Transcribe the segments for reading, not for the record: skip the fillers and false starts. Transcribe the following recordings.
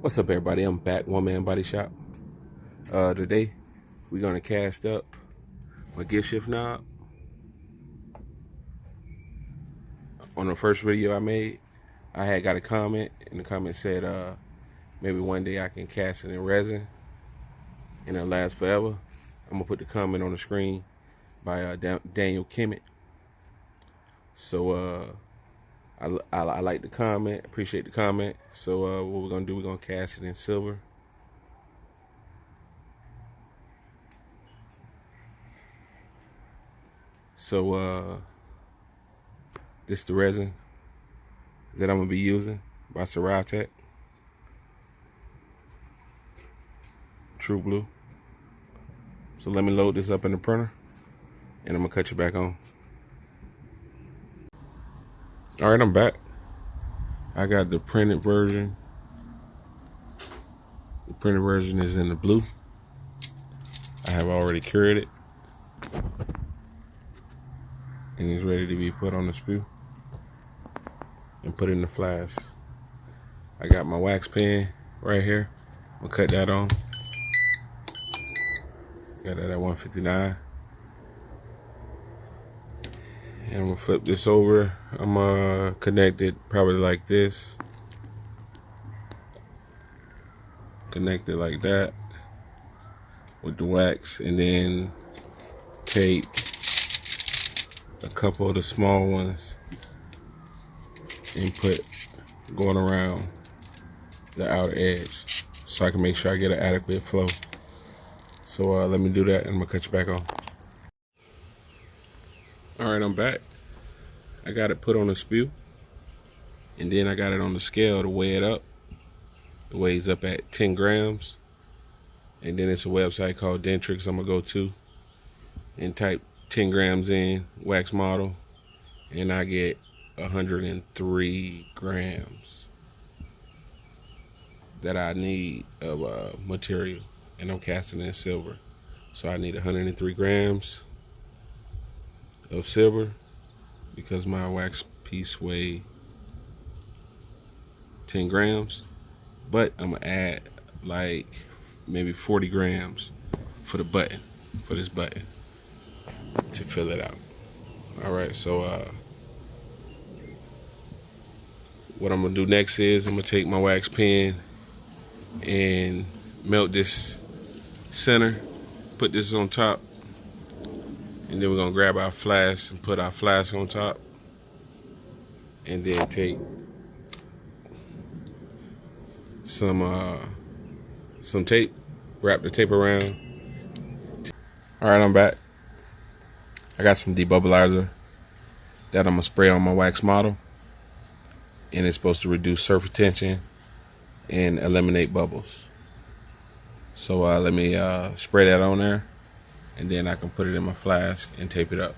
What's up, everybody? I'm back, One Man Body Shop. Today we're gonna cast up my gift shift knob. On the first video I made, I had got a comment, and the comment said maybe one day I can cast it in resin and it'll last forever. I'm gonna put the comment on the screen by Daniel Kimmett. So I like the comment, appreciate the comment. So what we're gonna do, we're gonna cast it in silver. So this is the resin that I'm gonna be using by Tech True Blue. So let me load this up in the printer and I'm gonna cut you back on. All right, I'm back. I got the printed version. The printed version is in the blue. I have already cured it and it's ready to be put on the spew and put in the flask. I got my wax pen right here. I'm gonna cut that on. Got that at 159. And I'm gonna flip this over. I'm gonna connect it probably like this. Connect it like that with the wax, and then tape a couple of the small ones and put going around the outer edge so I can make sure I get an adequate flow. So let me do that and I'm gonna cut you back on. All right, I'm back. I got it put on a spew, and then I got it on the scale to weigh it up. It weighs up at 10 grams. And then it's a website called Dentrix I'm gonna go to and type 10 grams in, wax model, and I get 103 grams that I need of material, and I'm casting in silver. So I need 103 grams of silver because my wax piece weigh 10 grams, but I'm gonna add like maybe 40 grams for the button, for this button to fill it out. All right, so what I'm gonna do next is I'm gonna take my wax pen and melt this center, put this on top, and then we're gonna grab our flask and put our flask on top, and then take some tape, wrap the tape around. All right, I'm back. I got some debubbleizer that I'm gonna spray on my wax model, and it's supposed to reduce surface tension and eliminate bubbles. So let me spray that on there, and then I can put it in my flask and tape it up.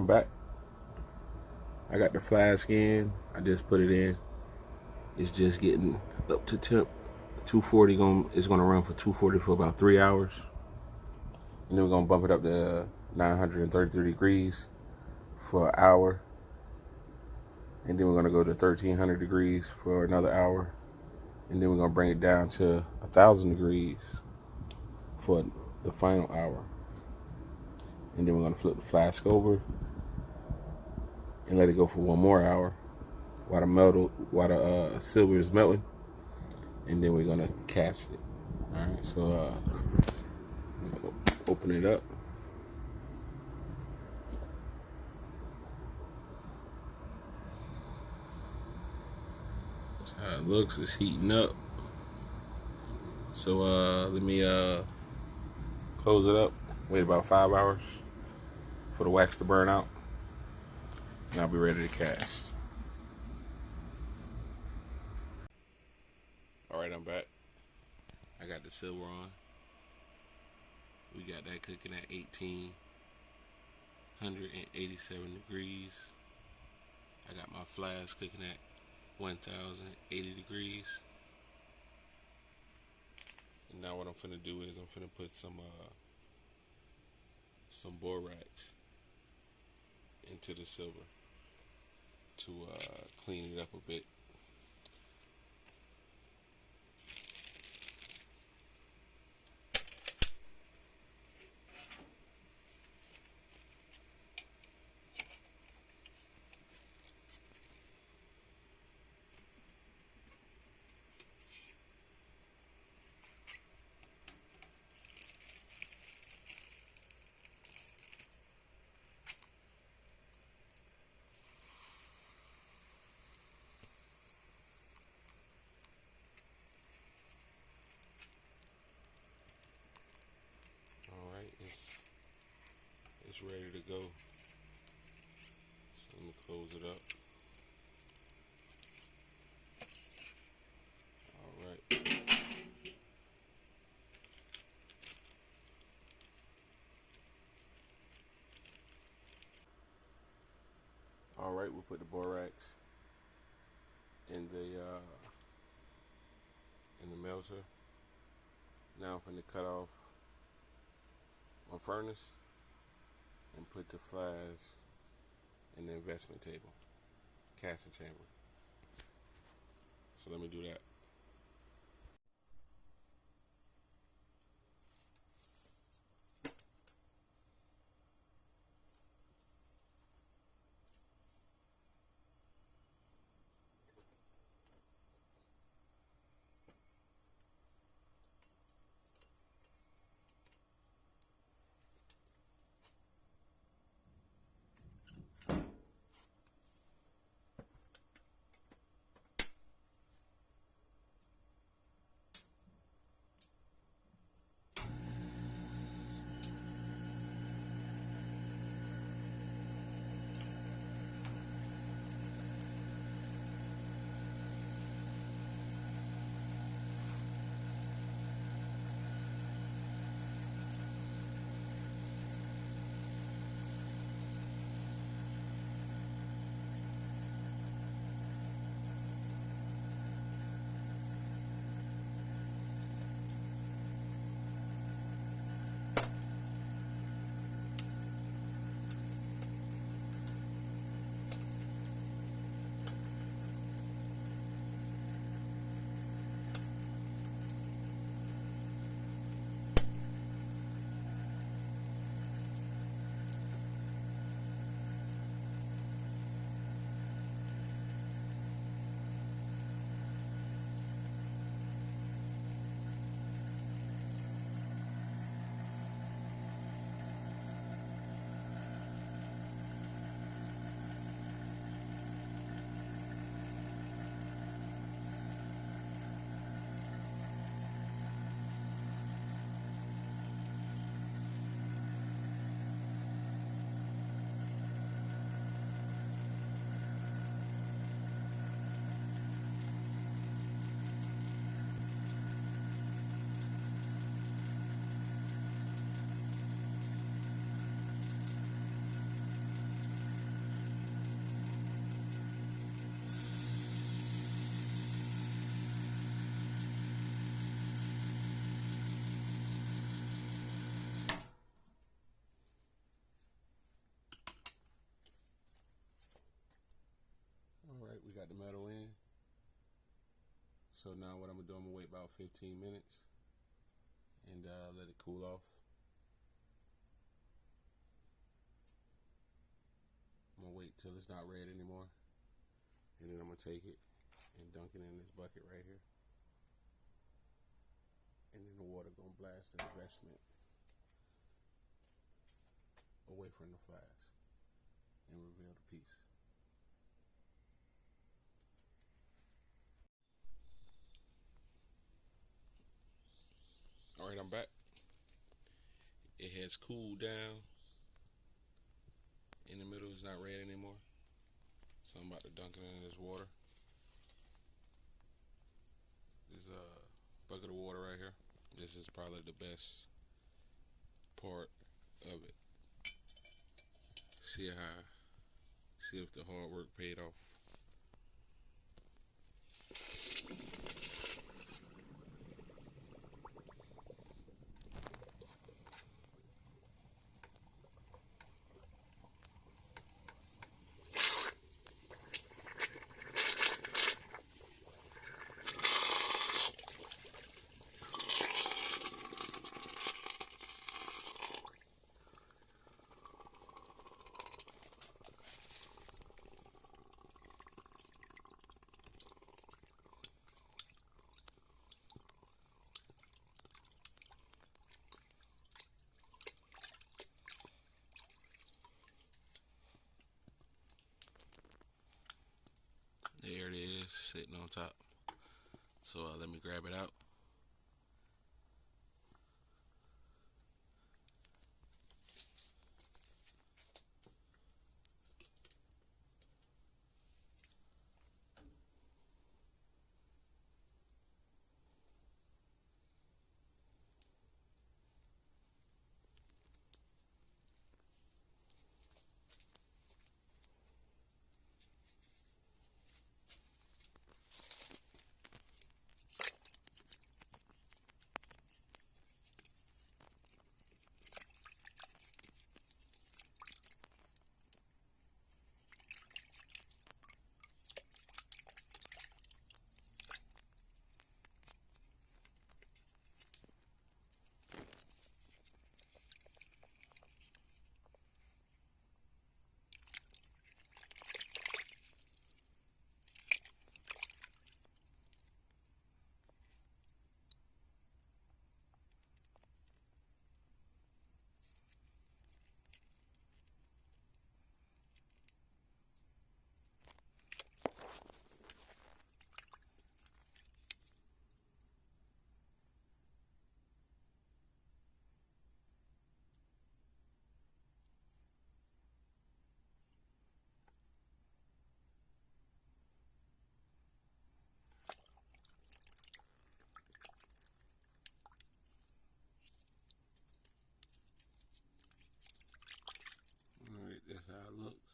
I'm back. I got the flask in. I just put it in. It's just getting up to temp. 240 is gonna run for 240 for about 3 hours. And then we're gonna bump it up to 933 degrees for an hour. And then we're gonna go to 1300 degrees for another hour. And then we're gonna bring it down to 1000 degrees for the final hour. And then we're gonna flip the flask over and let it go for one more hour while the silver is melting. And then we're gonna cast it. All right, so open it up. That's how it looks. It's heating up. So let me close it up. Wait about 5 hours for the wax to burn out, and I'll be ready to cast. All right, I'm back. I got the silver on. We got that cooking at 1887 degrees. I got my flask cooking at 1080 degrees. And now what I'm finna do is I'm finna put some borax into the silver to clean it up a bit. It's ready to go. So let me close it up. All right. All right, we'll put the borax in the melter. Now I'm going to cut off my furnace and put the flask in the investment table, casting chamber. So let me do that. So now what I'm gonna do, I'm gonna wait about 15 minutes and let it cool off. I'm gonna wait till it's not red anymore, and then I'm gonna take it and dunk it in this bucket right here, and then the water gonna blast the investment away from the flask and reveal the piece. All right, I'm back. It has cooled down. In the middle, it's not red anymore. So I'm about to dunk it in this water. This is a bucket of water right here. This is probably the best part of it. See if the hard work paid off. There it is, sitting on top. So let me grab it out. Alright, that's how it looks.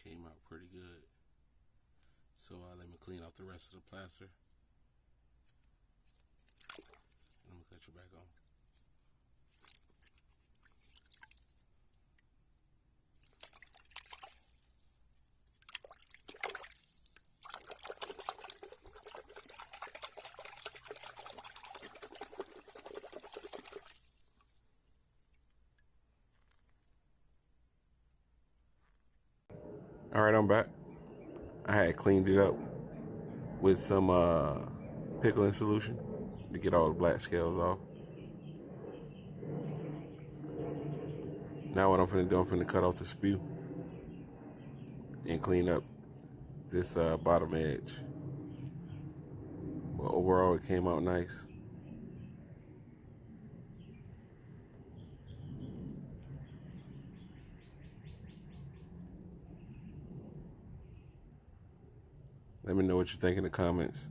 Came out pretty good. So let me clean off the rest of the plaster. I'm gonna cut you back on. Alright, I'm back. I had cleaned it up with some pickling solution to get all the black scales off. Now what I'm finna do, I'm finna cut off the spew and clean up this bottom edge. But overall, it came out nice. Let me know what you think in the comments.